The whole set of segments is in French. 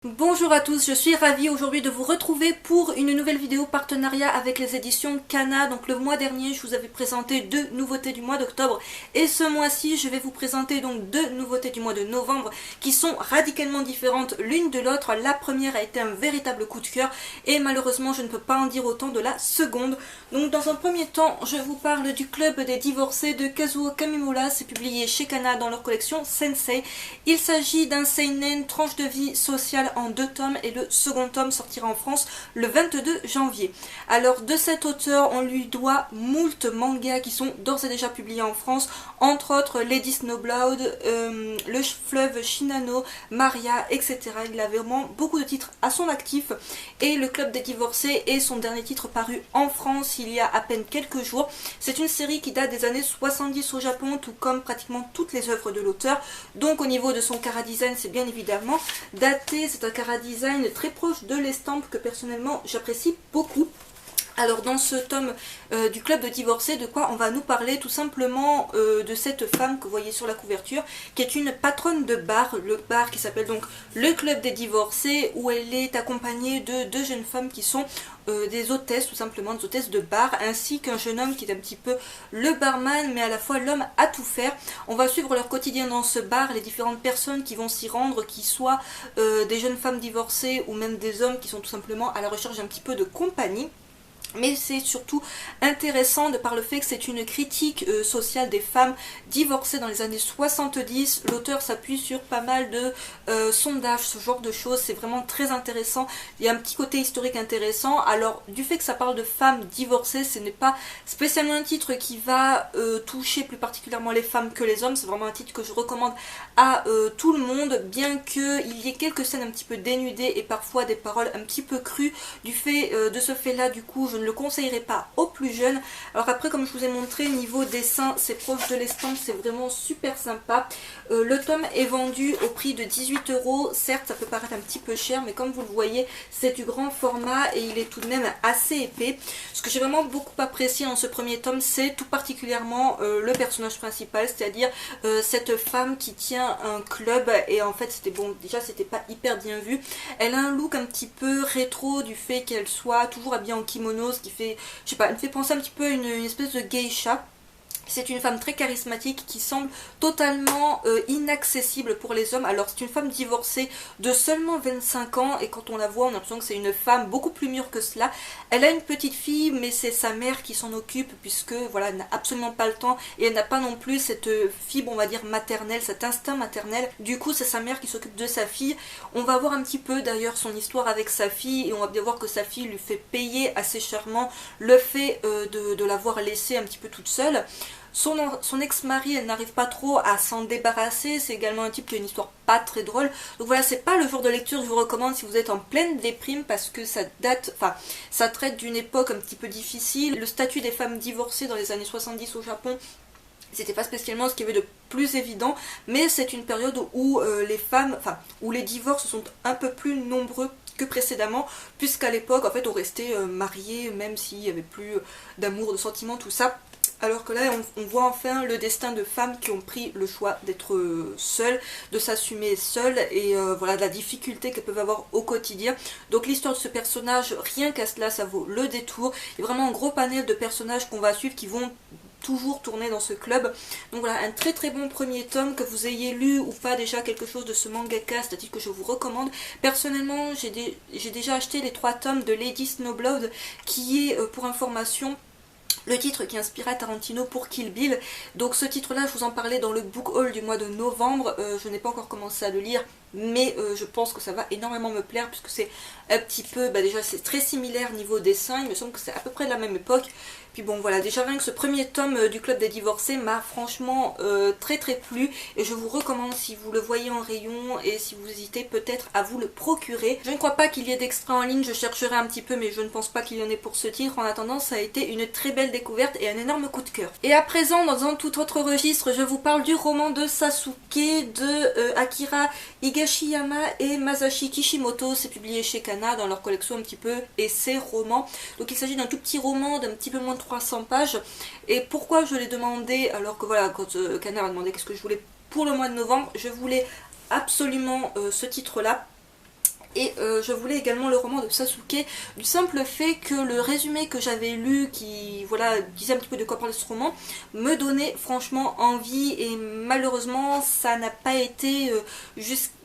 Bonjour à tous, je suis ravie aujourd'hui de vous retrouver pour une nouvelle vidéo partenariat avec les éditions Kana. Donc le mois dernier je vous avais présenté deux nouveautés du mois d'octobre et ce mois-ci je vais vous présenter donc deux nouveautés du mois de novembre qui sont radicalement différentes l'une de l'autre. La première a été un véritable coup de cœur et malheureusement je ne peux pas en dire autant de la seconde. Donc dans un premier temps je vous parle du club des divorcés de Kazuo Kamimura, c'est publié chez Kana dans leur collection Sensei. Il s'agit d'un seinen tranche de vie sociale en deux tomes et le second tome sortira en France le 22 janvier. Alors de cet auteur on lui doit moult mangas qui sont d'ores et déjà publiés en France, entre autres Lady Snowblood, Le Fleuve Shinano, Maria, etc. Il a vraiment beaucoup de titres à son actif et le Club des Divorcés est son dernier titre paru en France il y a à peine quelques jours. C'est une série qui date des années 70 au Japon, tout comme pratiquement toutes les œuvres de l'auteur. Donc au niveau de son chara-design c'est bien évidemment daté, c'est un chara-design très proche de l'estampe que personnellement j'apprécie beaucoup. Alors dans ce tome du club de divorcés, de quoi on va nous parler? Tout simplement de cette femme que vous voyez sur la couverture, qui est une patronne de bar, le bar qui s'appelle donc le club des divorcés, où elle est accompagnée de deux jeunes femmes qui sont des hôtesses, tout simplement des hôtesses de bar, ainsi qu'un jeune homme qui est un petit peu le barman, mais à la fois l'homme à tout faire. On va suivre leur quotidien dans ce bar, les différentes personnes qui vont s'y rendre, qui soient des jeunes femmes divorcées ou même des hommes qui sont tout simplement à la recherche d'un petit peu de compagnie. Mais c'est surtout intéressant de par le fait que c'est une critique sociale des femmes divorcées dans les années 70. L'auteur s'appuie sur pas mal de sondages, ce genre de choses. C'est vraiment très intéressant. Il y a un petit côté historique intéressant. Alors, du fait que ça parle de femmes divorcées, ce n'est pas spécialement un titre qui va toucher plus particulièrement les femmes que les hommes. C'est vraiment un titre que je recommande à tout le monde, bien qu'il y ait quelques scènes un petit peu dénudées et parfois des paroles un petit peu crues. Du fait de ce fait-là, du coup, je ne le conseillerais pas aux plus jeunes. Alors après, comme je vous ai montré, niveau dessin c'est proche de l'estampe, c'est vraiment super sympa. Le tome est vendu au prix de 18 €. Certes ça peut paraître un petit peu cher, mais comme vous le voyez c'est du grand format et il est tout de même assez épais. Ce que j'ai vraiment beaucoup apprécié dans ce premier tome, c'est tout particulièrement le personnage principal, c'est-à-dire cette femme qui tient un club. Et en fait c'était bon, déjà c'était pas hyper bien vu. Elle a un look un petit peu rétro du fait qu'elle soit toujours habillée en kimono, ce qui fait, je sais pas, elle me fait penser un petit peu à une espèce de geisha. C'est une femme très charismatique qui semble totalement inaccessible pour les hommes. Alors c'est une femme divorcée de seulement 25 ans et quand on la voit on a l'impression que c'est une femme beaucoup plus mûre que cela. Elle a une petite fille mais c'est sa mère qui s'en occupe puisque voilà, elle n'a absolument pas le temps et elle n'a pas non plus cette fibre on va dire maternelle, cet instinct maternel. Du coup c'est sa mère qui s'occupe de sa fille. On va voir un petit peu d'ailleurs son histoire avec sa fille et on va bien voir que sa fille lui fait payer assez chèrement le fait de l'avoir laissée un petit peu toute seule. Son ex-mari, elle n'arrive pas trop à s'en débarrasser. C'est également un type qui a une histoire pas très drôle. Donc voilà, c'est pas le genre de lecture que je vous recommande si vous êtes en pleine déprime parce que ça date, enfin, ça traite d'une époque un petit peu difficile. Le statut des femmes divorcées dans les années 70 au Japon, c'était pas spécialement ce qu'il y avait de plus évident, mais c'est une période où les femmes, enfin, où les divorces sont un peu plus nombreux que précédemment, puisqu'à l'époque, en fait, on restait mariés même s'il n'y avait plus d'amour, de sentiments, tout ça. Alors que là, on voit enfin le destin de femmes qui ont pris le choix d'être seules, de s'assumer seules et voilà, de la difficulté qu'elles peuvent avoir au quotidien. Donc l'histoire de ce personnage, rien qu'à cela, ça vaut le détour. Il y a vraiment un gros panel de personnages qu'on va suivre qui vont toujours tourner dans ce club. Donc voilà, un très très bon premier tome, que vous ayez lu ou pas déjà quelque chose de ce mangaka, c'est-à-dire que je vous recommande. Personnellement, j'ai déjà acheté les 3 tomes de Lady Snowblood, qui est pour information le titre qui inspira Tarantino pour Kill Bill. Donc ce titre là je vous en parlais dans le book haul du mois de novembre. Je n'ai pas encore commencé à le lire mais je pense que ça va énormément me plaire puisque c'est un petit peu, déjà c'est très similaire niveau dessin, il me semble que c'est à peu près de la même époque. Puis bon voilà, déjà rien que ce premier tome du Club des Divorcés m'a franchement très très plu et je vous recommande si vous le voyez en rayon et si vous hésitez peut-être à vous le procurer. Je ne crois pas qu'il y ait d'extra en ligne, je chercherai un petit peu mais je ne pense pas qu'il y en ait pour ce titre. En attendant, ça a été une très belle découverte et un énorme coup de cœur. Et à présent, dans un tout autre registre, je vous parle du roman de Sasuke de Akira Higashiyama et Masashi Kishimoto. C'est publié chez Kana dans leur collection un petit peu essai roman. Donc il s'agit d'un tout petit roman d'un petit peu moins de 300 pages. Et pourquoi je l'ai demandé alors que voilà, quand Kana m'a demandé qu'est-ce que je voulais pour le mois de novembre, je voulais absolument ce titre là. Et je voulais également le roman de Sasuke, du simple fait que le résumé que j'avais lu, qui voilà disait un petit peu de quoi parlait ce roman, me donnait franchement envie, et malheureusement ça n'a pas été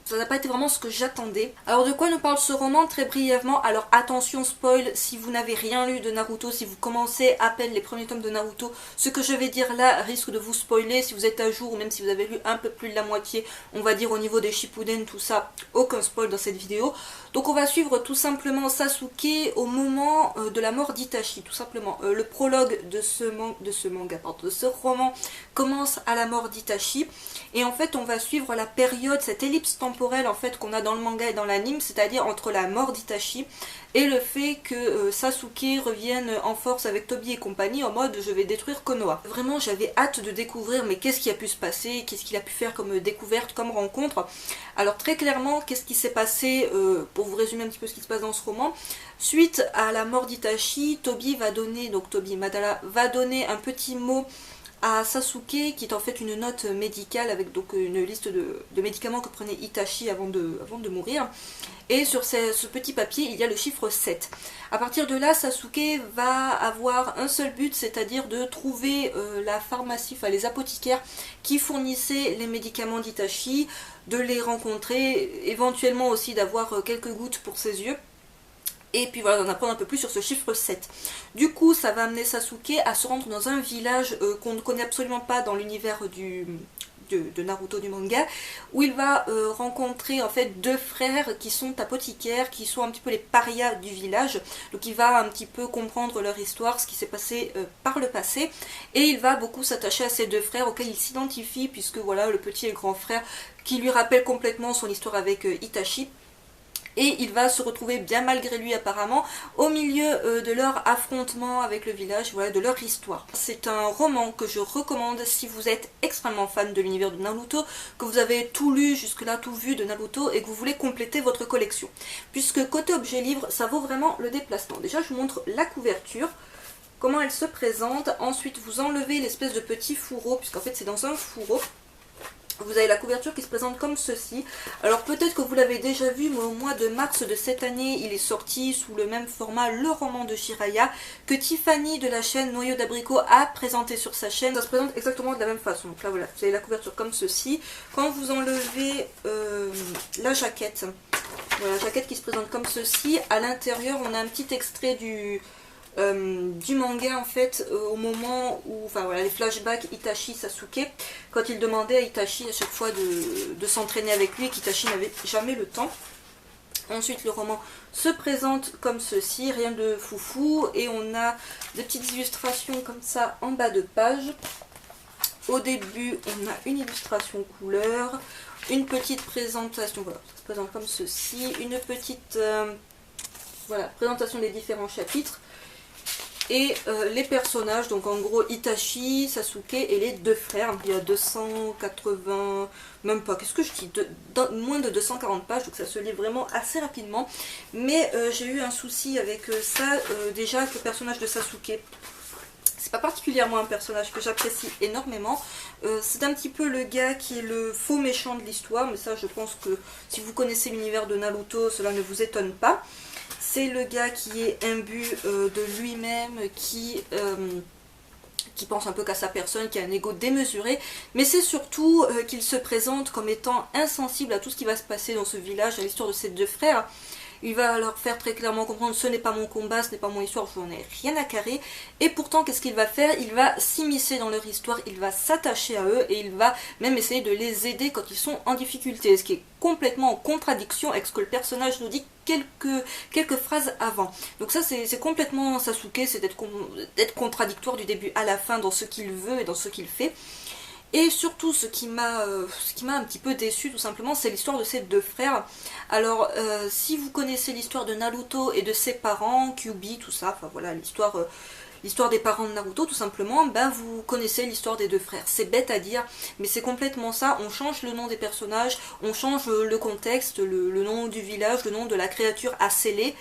ça n'a pas été vraiment ce que j'attendais. Alors de quoi nous parle ce roman très brièvement? Alors attention spoil, si vous n'avez rien lu de Naruto, si vous commencez à peine les premiers tomes de Naruto, ce que je vais dire là risque de vous spoiler. Si vous êtes à jour ou même si vous avez lu un peu plus de la moitié, on va dire au niveau des Shippuden, tout ça, aucun spoil dans cette vidéo. Donc on va suivre tout simplement Sasuke au moment de la mort d'Itachi, tout simplement. Le prologue de ce roman commence à la mort d'Itachi, et en fait on va suivre la période, cette ellipse temporelle en fait qu'on a dans le manga et dans l'anime, c'est-à-dire entre la mort d'Itachi et le fait que Sasuke revienne en force avec Tobi et compagnie en mode je vais détruire Konoha. Vraiment j'avais hâte de découvrir mais qu'est-ce qui a pu se passer, qu'est-ce qu'il a pu faire comme découverte, comme rencontre. Alors très clairement, qu'est-ce qui s'est passé, pour vous résumer un petit peu ce qui se passe dans ce roman. Suite à la mort d'Itachi, Tobi Madara va donner un petit mot à Sasuke qui est en fait une note médicale avec donc une liste de médicaments que prenait Itachi avant de mourir. Et sur ce petit papier, il y a le chiffre 7. À partir de là, Sasuke va avoir un seul but, c'est-à-dire de trouver la pharmacie, enfin les apothicaires qui fournissaient les médicaments d'Itachi, de les rencontrer, éventuellement aussi d'avoir quelques gouttes pour ses yeux. Et puis voilà, d'en apprendre un peu plus sur ce chiffre 7. Du coup, ça va amener Sasuke à se rendre dans un village qu'on ne connaît absolument pas dans l'univers de Naruto du manga, où il va rencontrer en fait deux frères qui sont apothicaires, qui sont un petit peu les parias du village. Donc il va un petit peu comprendre leur histoire, ce qui s'est passé par le passé, et il va beaucoup s'attacher à ces deux frères auxquels il s'identifie, puisque voilà, le petit et le grand frère qui lui rappelle complètement son histoire avec Itachi. Et il va se retrouver bien malgré lui apparemment au milieu de leur affrontement avec le village, voilà, de leur histoire. C'est un roman que je recommande si vous êtes extrêmement fan de l'univers de Naruto, que vous avez tout lu jusque-là, tout vu de Naruto et que vous voulez compléter votre collection. Puisque côté objet livre, ça vaut vraiment le déplacement. Déjà je vous montre la couverture, comment elle se présente. Ensuite vous enlevez l'espèce de petit fourreau, puisqu'en fait c'est dans un fourreau. Vous avez la couverture qui se présente comme ceci. Alors peut-être que vous l'avez déjà vu, mais au mois de mars de cette année, il est sorti sous le même format, le roman de Jiraiya, que Tiffany de la chaîne Noyau d'Abricot a présenté sur sa chaîne. Ça se présente exactement de la même façon. Donc là voilà, vous avez la couverture comme ceci. Quand vous enlevez la jaquette, voilà, la jaquette qui se présente comme ceci, à l'intérieur on a un petit extrait du manga en fait, au moment où, enfin voilà, les flashbacks Itachi Sasuke, quand il demandait à Itachi à chaque fois de s'entraîner avec lui et qu'Itachi n'avait jamais le temps. Ensuite le roman se présente comme ceci, rien de foufou, et on a des petites illustrations comme ça en bas de page. Au début on a une illustration couleur, une petite présentation, voilà, ça se présente comme ceci, une petite voilà, présentation des différents chapitres. Et les personnages, donc en gros Itachi, Sasuke et les deux frères. Il y a 280, même pas, qu'est-ce que je dis, moins de 240 pages, donc ça se lit vraiment assez rapidement. Mais j'ai eu un souci avec ça, déjà avec le personnage de Sasuke. C'est pas particulièrement un personnage que j'apprécie énormément. C'est un petit peu le gars qui est le faux méchant de l'histoire, mais ça je pense que si vous connaissez l'univers de Naruto, cela ne vous étonne pas. C'est le gars qui est imbu de lui-même, qui pense un peu qu'à sa personne, qui a un ego démesuré, mais c'est surtout qu'il se présente comme étant insensible à tout ce qui va se passer dans ce village, à l'histoire de ses deux frères. Il va leur faire très clairement comprendre: ce n'est pas mon combat, ce n'est pas mon histoire, je n'en ai rien à carrer. Et pourtant, qu'est-ce qu'il va faire? Il va s'immiscer dans leur histoire, il va s'attacher à eux et il va même essayer de les aider quand ils sont en difficulté. Ce qui est complètement en contradiction avec ce que le personnage nous dit quelques phrases avant. Donc ça c'est complètement Sasuke, c'est d'être contradictoire du début à la fin dans ce qu'il veut et dans ce qu'il fait. Et surtout ce qui m'a un petit peu déçu tout simplement, c'est l'histoire de ces deux frères. Alors si vous connaissez l'histoire de Naruto et de ses parents, Kyuubi, tout ça, enfin voilà, l'histoire des parents de Naruto tout simplement, ben vous connaissez l'histoire des deux frères. C'est bête à dire, mais c'est complètement ça. On change le nom des personnages, on change le contexte, le nom du village, le nom de la créature à sceller,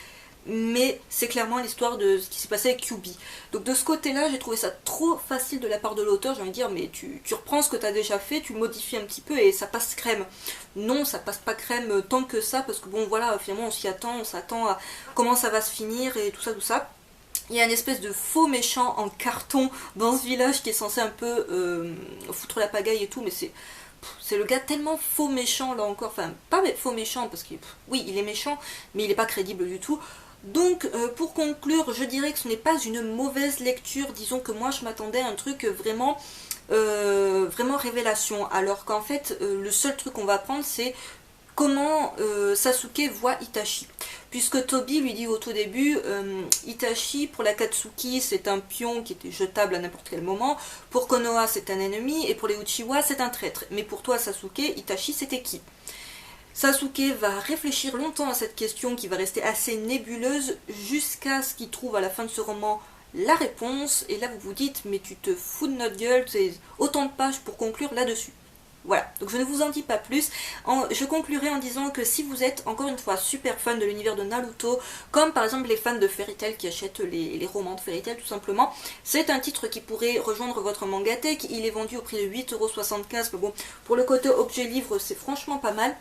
mais c'est clairement l'histoire de ce qui s'est passé avec QB. Donc de ce côté-là, j'ai trouvé ça trop facile de la part de l'auteur, j'ai envie de dire, mais tu reprends ce que tu as déjà fait, tu modifies un petit peu et ça passe crème. Non, ça passe pas crème tant que ça, parce que bon voilà, finalement on s'y attend, on s'attend à comment ça va se finir et tout ça, tout ça. Il y a une espèce de faux méchant en carton dans ce village qui est censé un peu foutre la pagaille et tout, mais c'est le gars tellement faux méchant là encore, enfin pas faux méchant parce que oui il est méchant mais il n'est pas crédible du tout. Donc pour conclure, je dirais que ce n'est pas une mauvaise lecture, disons que moi je m'attendais à un truc vraiment vraiment révélation, alors qu'en fait le seul truc qu'on va apprendre c'est comment Sasuke voit Itachi. Puisque Toby lui dit au tout début, Itachi pour la Katsuki c'est un pion qui était jetable à n'importe quel moment, pour Konoha c'est un ennemi, et pour les Uchiwa c'est un traître. Mais pour toi Sasuke, Itachi c'était qui? Sasuke va réfléchir longtemps à cette question qui va rester assez nébuleuse jusqu'à ce qu'il trouve à la fin de ce roman la réponse, et là vous vous dites mais tu te fous de notre gueule, c'est autant de pages pour conclure là-dessus. Voilà, donc je ne vous en dis pas plus. Je conclurai en disant que si vous êtes encore une fois super fan de l'univers de Naruto, comme par exemple les fans de Fairy Tail qui achètent les romans de Fairy Tail tout simplement, c'est un titre qui pourrait rejoindre votre Mangatech. Il est vendu au prix de 8,75 €, mais bon, pour le côté objet livre, c'est franchement pas mal.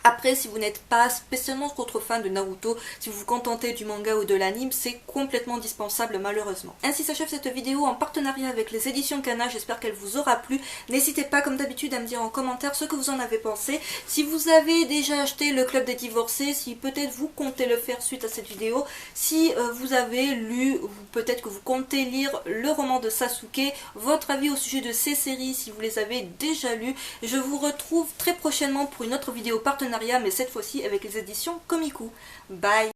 Après, si vous n'êtes pas spécialement trop fan de Naruto, si vous vous contentez du manga ou de l'anime, c'est complètement dispensable malheureusement. Ainsi s'achève cette vidéo en partenariat avec les éditions Kana, j'espère qu'elle vous aura plu. N'hésitez pas comme d'habitude à me dire en commentaire ce que vous en avez pensé. Si vous avez déjà acheté le Club des Divorcés, si peut-être vous comptez le faire suite à cette vidéo, si vous avez lu, ou peut-être que vous comptez lire le roman de Sasuke, votre avis au sujet de ces séries si vous les avez déjà lues. Je vous retrouve très prochainement pour une autre vidéo partenariat, mais cette fois-ci avec les éditions Komiku. Bye!